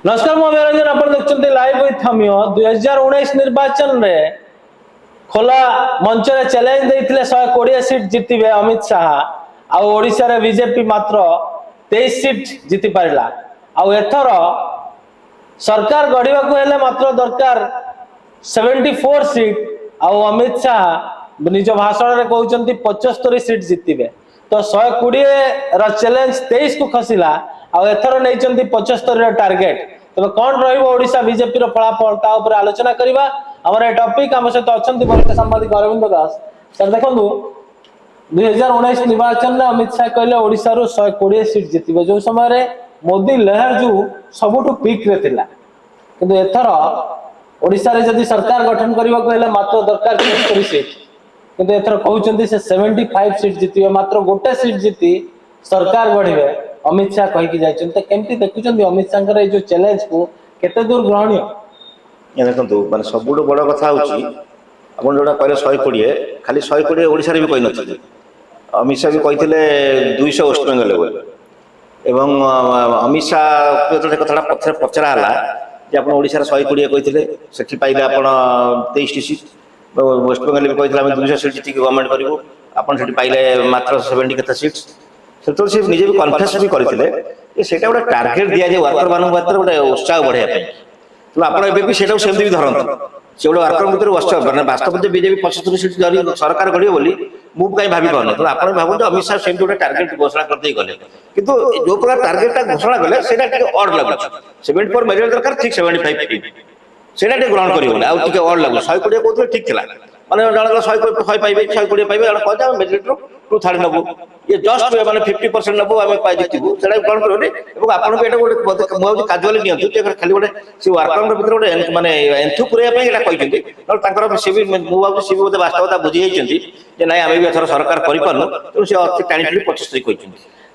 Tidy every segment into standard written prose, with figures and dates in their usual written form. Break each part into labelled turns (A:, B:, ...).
A: नमस्कार मु अभिरंजन आप देखते लाइव विथ हमियो 2019 निर्वाचन रे खोला मंच रे चैलेंज देइथिले 120 सीट जीतिबे अमित शाह आ ओडिसा रे बीजेपी मात्र 23 सीट जीति पारिला आ एथर सरकार गढ़िबा को हेले मात्र दरकार 74 सीट आ अमित शाह निज भाषण रे कहउचंती 75 सीट जीतिबे तो 120 र चैलेंज 23 को खसिला आ एथर नैचंती 75 र टार्गेट तबे कोन रहइबो ओडिसा बीजेपी रो फलाफल ता ऊपर आलोचना करबा हमर ए टॉपिक हम सहित अछंती वरिष्ठ सांबादिक अरविंद दास सर देखंदु 2019 निर्वाचन में अमित शाह कहले ओडिसा रो 120 सीट जीतिबे जो समय रे मोदी लहर जो सबुठु पीक रे थिला किंतु एथर ओडिसा रे जदी सरकार गठन करबा को हेले मात्र दरकार 70 सीट किंतु एथर कहउचंती से 75 सीट जीतिबे मात्र गोटे सीट जीति सरकार गढिबे अमित शाह कहि कि जायछन त केमती देखुचंती अमित शाह रे जो चैलेंज को केते दूर ग्रहणीय
B: ये देखो माने सबुठु बड़ कथा होची अपन जोडा कहले 120 खाली 120 ओडिसा रे भी कहि नथि अमित शाह भी कहिथिले 200 वेस्ट बेंगल लेवल एवं अमित शाह जो कथाटा पछरे पचरा हला जे अपन ओडिसा रे 120 कहिथिले सेठी पाइले अपन 23 सीट वेस्ट बेंगल भी कहिथिले हम 200 सीट जीति गवर्नमेंट करिवो अपन सेठी पाइले मात्र 70 केते सीट से निजे भी कन्फेस भी करते सेटा गोटे टार्गेट दिया जाए वर्कर मान गोटे उत्साह बढ़ाया तो आप सेटा सेमती भी धरत से गोटे वर्कर भर उत्साह मैंने वास्तव में बीजेपी 75 सीट धरी सरकार गढ़ बोली मुझे कहीं भावी पाने तो आप भावते अमित शाह सेमती गोटे टार्गेट घोषणा करते गले किंतु जो प्रकार टार्गेटा घोषणा कले से अड लगुच 74 मेजोरिटी दरकार ठीक 75 से ग्रहण कर अड लगुच 120 कहते ठीक था मैंने जन 100 पाइबे 120 पाइबे कहते मेजोरिटी टू थर्ड नबू ये जस्ट मैंने 50% नबू आम जीतू से ग्रहण करें आपन भी गोटे काजुआली नियंतु खाली गोटे से वर्कर भर गोटे माने एंथु पुरैया सी भी मुझे सी भी बोधे वास्तवता बुझी जाइए ना आम भी एथर सरकार करूँ तेणु से टाणी 75 कहते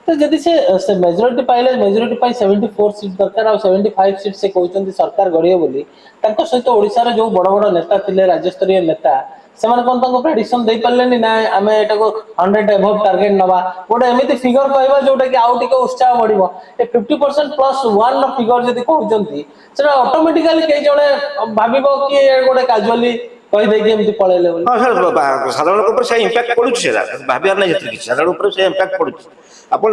A: तो जदि से मेजोरिटी पाइले मेजोरिटी पाई 74 सीट दरकार और 75 सीट से कहउचंती सरकार गढ़ियो बोली तांको सहित ओडिसा रे जो बड़ बड़ नेता थिले राज्य स्तरीय नेता सेमान कोन तांको प्रेडिक्शन दे परलेनी ना हमें एटा को 100 एबव टारगेट नबा गोटे एमिति फिगर कहबा जोटा कि आउ टिके उत्साह बढ़िबो ए 50% प्लस 1 नो फिगर जदि कहउचंती सेटा ऑटोमेटिकली के जणे भाबिबो कि गोटे काजुअली कहि दे कि एमिति पळेले बोली
B: हां सर साधारण ऊपर से इंपैक्ट पडुछ से भाबियार नै जति साधारण ऊपर से इंपैक्ट पडुछ आपण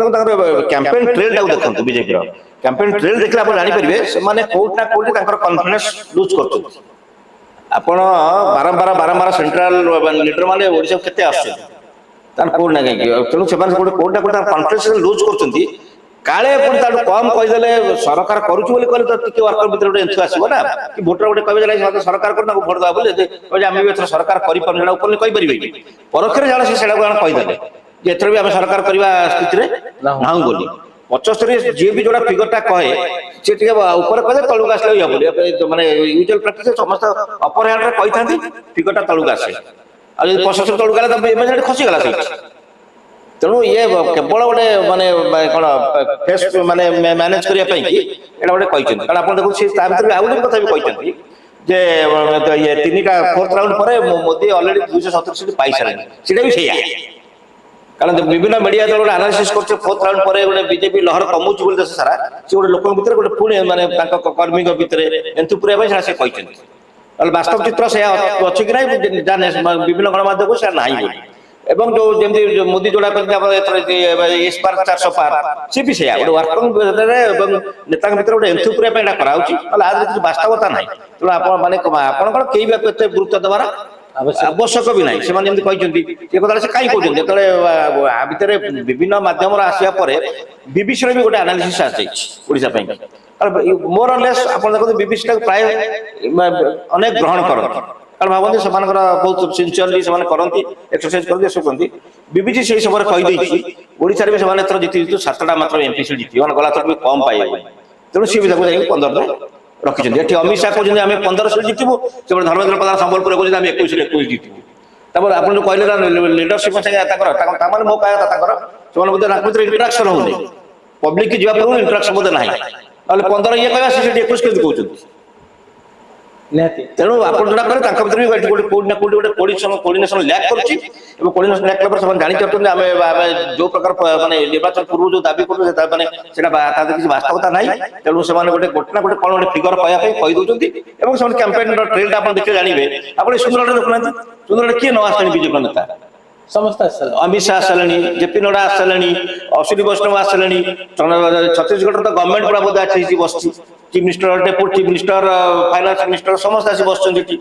B: कैंपेन ट्रेल टाउ देखंतु बीजेपी रो कैंपेन ट्रेल देखले आपण जानि परिबे से माने कोट ना कोट तांकर कॉन्फिडेंस लूज करछन आपण बारंबार सेंट्रल लीडर माने ओडिसा केते आछन तान कोड ना के तेनु से माने कोट ना कोट कॉन्फिडेंस लूज करछंती काले पुणी ताडू कम कहि देले सरकार करूछु बोली कहले तो टिके वर्कर भीतर गोटे एंथु आसीबो ना कि वोटर गोटे कहबे जे सरकार करना वोट दबा बोले जे आमे भी सरकार करि परना ऊपर कहि परिबे परखरे जाले से सेडा कोन कहि देले जे एथर भी आमे सरकार करबा स्थिति रे नाहु बोली 75 जे भी जोड़ा फिगरटा कहे से टिके ऊपर कहे तळु आसले या बोली माने यूजुअल प्रैक्टिस समस्त अपर हैंड रे कहि थांती फिगरटा तळु आसे आ जे 75 तळु गला त इमेज खसी गला से तेणु ये केवल गोटे माने कौन फेस माने मैनेज करिया पई कि एटा गोटे कहिछन कारण आपण देखु से ता भीतर आउ कथा भी कहिछन जे ये तीनटा फोर्थ राउंड परे मोदी ऑलरेडी 270 सीट पाई सारे सेटा भी सेया कारण विभिन्न मीडिया दल एनालिसिस करछे फोर्थ राउंड परे गोटे बीजेपी लहर कमुच बोल देश सारा से गोटे लोक भीतर गोटे पुणे माने तांका कर्मी के भीतर एंतु पुरे भाई से कहिछन वास्तव चित्र से अछि कि नै जाने विभिन्न गणमाध्यम को से नाही बोली एवं जो जेमती मोदी जोड़ा इस बार 400 पार सी भी सेया गोटे वर्कर एवं नेता भीतर गोटे एंथु पुरे पे कराउची आज किसी वास्तवता नाही तो आपण माने आपण कोन केई एते गुरुत्व देवार आवश्यक भी नाही से माने जेमती कहिसंती ए कथा से काई कहउछन जेतले आ भीतर विभिन्न माध्यम रा आसिया परे बीबीसी रे भी गोटे एनालिसिस आछि ओडिसा पई मोर और लेस आपण देखो बीबीसी टा प्राय अनेक ग्रहण करत कारण भावते से बहुत सिंसियरली से करती एक्सरसाइज करते सब करती बीबीसी से समय कही देती ओडिशा रे भी से थर जीति जीतु 7टा मात्र एमपी सीट जीति गला थर भी कम पाए तेणु सी भी 15 रखिछन एठी अमित शाह कहते आम 15 सीट जीतबू से धर्मेंद्र प्रधान संबलपुर कहते आम 21 जीतबू तापर आपन जो कहले लीडरशिप से मो कहा से इंटराक्शन होनी पब्लिक की जीवा पर इंटराक्शन बोधे ना 15 ये कहवा से 21 के कहउछन
A: ନିହାତି
B: ତେଣୁ ଆପଣ ଯୋଉଟା କଲେ ତାଙ୍କ ଭିତରେ ବି କୋଉଠି ନା କୋଉଠି ଗୋଟେ କୋର୍ଡିନେସନ ଲ୍ୟାକ୍ କରୁଛି ଏବଂ କୋର୍ଡିନେସନ ଲ୍ୟାକ୍ କଲା ପରେ ସେମାନେ ଜାଣିପାରୁଛନ୍ତି ଆମେ ଯୋଉ ପ୍ରକାର ମାନେ ନିର୍ବାଚନ ପୂର୍ବରୁ ଯୋଉ ଦାବି କରୁଛୁ ମାନେ ସେଟା ତା ଦେହରେ କିଛି ବାସ୍ତବତା ନାହିଁ। ତେଣୁ ସେମାନେ ଗୋଟେ ନା ଗୋଟେ କଣ ଗୋଟେ ଫିଗର କହିବା ପାଇଁ କହିଦଉଛନ୍ତି ଏବଂ ସେମାନେ କ୍ୟାମ୍ପେନର ଟ୍ରେଲଟା ଆପଣ ଦେଖିଲେ ଜାଣିବେ। ଆପଣ ସୁନ୍ଦରଗଡ଼ ଦେଖୁନାହାନ୍ତି, ସୁନ୍ଦରଗଡ଼ କିଏ ନ ଆସିଲେଣି ବିଜେପି ନେତା?
A: ସମସ୍ତେ ଆସିଲେ
B: ଅମିତ ଶାହ ଆସିଲେଣି, ଜେପି ନଡ୍ଡା ଆସିଲେଣି, ଅଶ୍ୱିନୀ ବୈଷ୍ଣବ ଆସିଲେଣି, ଛତିଶଗଡ଼ରେ ତ ଗଭର୍ଣ୍ଣମେଣ୍ଟ ପୁରା ବୋଧେ ଆସିଛି ବସିଛି, chief minister, deputy chief minister, finance minister ସମସ୍ତେ ଆସି ବସିଛନ୍ତି ଏଠି।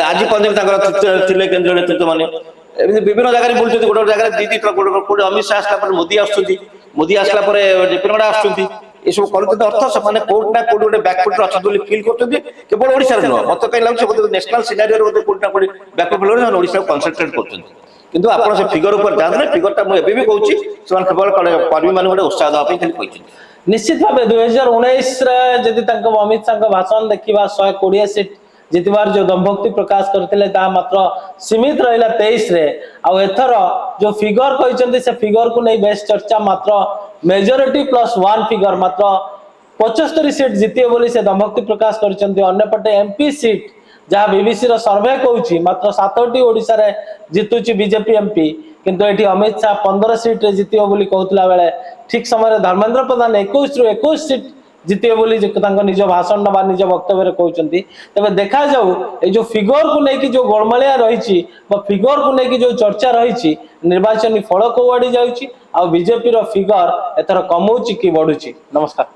B: ଆଜି ପର୍ଯ୍ୟନ୍ତ ତାଙ୍କର ଥିଲେ କେନ୍ଦ୍ରୀୟ ନେତୃତ୍ୱ ମାନେ ଏମିତି ବିଭିନ୍ନ ଜାଗାରେ ବୁଲୁଛନ୍ତି। ଗୋଟେ ଜାଗାରେ କୋଉଠି ଅମିତ ଶାହ ଆସିଲା ପରେ ମୋଦି ଆସୁଛନ୍ତି, ମୋଦି ଆସିଲା ପରେ ଜେପି ନଡ୍ଡା ଆସୁଛନ୍ତି। ଏସବୁ କରୁଛନ୍ତି ଅର୍ଥ ସେମାନେ କୋଉଠି ନା କୋଉଠି ଗୋଟେ ବ୍ୟାକଫୁଟରେ ଅଛନ୍ତି ବୋଲି ଫିଲ୍ କରୁଛନ୍ତି। କେବଳ ଓଡିଶାରେ ନୁହଁ, ମତେ କାହିଁ ଲାଗୁଛି ନ୍ୟାସନାଲ ସିନାରିଓରେ କୋଉଠି ନା କୋଉଠି ବ୍ୟାକଫୁଟ ସେମାନେ ଓଡିଶାକୁ କନସେନ୍ଟ୍ରେଟ କରୁଛନ୍ତି। କିନ୍ତୁ ଆପଣ ସେ ଫିଗର ଉପରେ ଯାଆନ୍ତୁ ନା, ଫିଗରଟା ମୁଁ ଏବେ ବି କହୁଛି ସେମାନେ କେବଳ କର୍ମୀମାନଙ୍କୁ ଗୋଟେ ଉତ୍ସାହ ଦେବା ପାଇଁ ଖାଲି କହିଛନ୍ତି।
A: ନିଶ୍ଚିତ ଭାବେ 2019ରେ ଯଦି ତାଙ୍କ ଅମିତ ଶାହଙ୍କ ଭାଷଣ ଦେଖିବା 120 ସିଟ୍ ଜିତିବାର ଯୋଉ ଦମ୍ଭୋକ୍ତି ପ୍ରକାଶ କରିଥିଲେ ତାହା ମାତ୍ର ସୀମିତ ରହିଲା 23ରେ। ଆଉ ଏଥର ଯୋଉ ଫିଗର କହିଛନ୍ତି ସେ ଫିଗରକୁ ନେଇ ବେଶ ଚର୍ଚ୍ଚା, ମାତ୍ର ମେଜରିଟି +1 ଫିଗର ମାତ୍ର 75 ସିଟ୍ ଜିତିବେ ବୋଲି ସେ ଦମ୍ଭୋକ୍ତି ପ୍ରକାଶ କରିଛନ୍ତି। ଅନ୍ୟପଟେ ଏମପି ସିଟ୍ ଯାହା ବିବିସିର ସର୍ଭେ କହୁଛି ମାତ୍ର 7ଟି ଓଡ଼ିଶାରେ ଜିତୁଛି ବିଜେପି ଏମପି, କିନ୍ତୁ ଏଠି ଅମିତ ଶାହ 15 ସିଟ୍ରେ ଜିତିବ ବୋଲି କହୁଥିଲା ବେଳେ ଠିକ ସମୟରେ ଧର୍ମେନ୍ଦ୍ର ପ୍ରଧାନ 21ରୁ 21 ସିଟ୍ ଜିତିବେ ବୋଲି ତାଙ୍କ ନିଜ ଭାଷଣ ବା ନିଜ ବକ୍ତବ୍ୟରେ କହୁଛନ୍ତି। ତେବେ ଦେଖାଯାଉ ଏଇ ଯୋଉ ଫିଗରକୁ ନେଇକି ଯୋଉ ଗୋଳମାଳିଆ ରହିଛି ବା ଫିଗରକୁ ନେଇକି ଯୋଉ ଚର୍ଚ୍ଚା ରହିଛି, ନିର୍ବାଚନୀ ଫଳ କୋଉଆଡେ ଯାଉଛି ଆଉ ବିଜେପିର ଫିଗର ଏଥର କମୁଛି କି ବଢୁଛି। ନମସ୍କାର।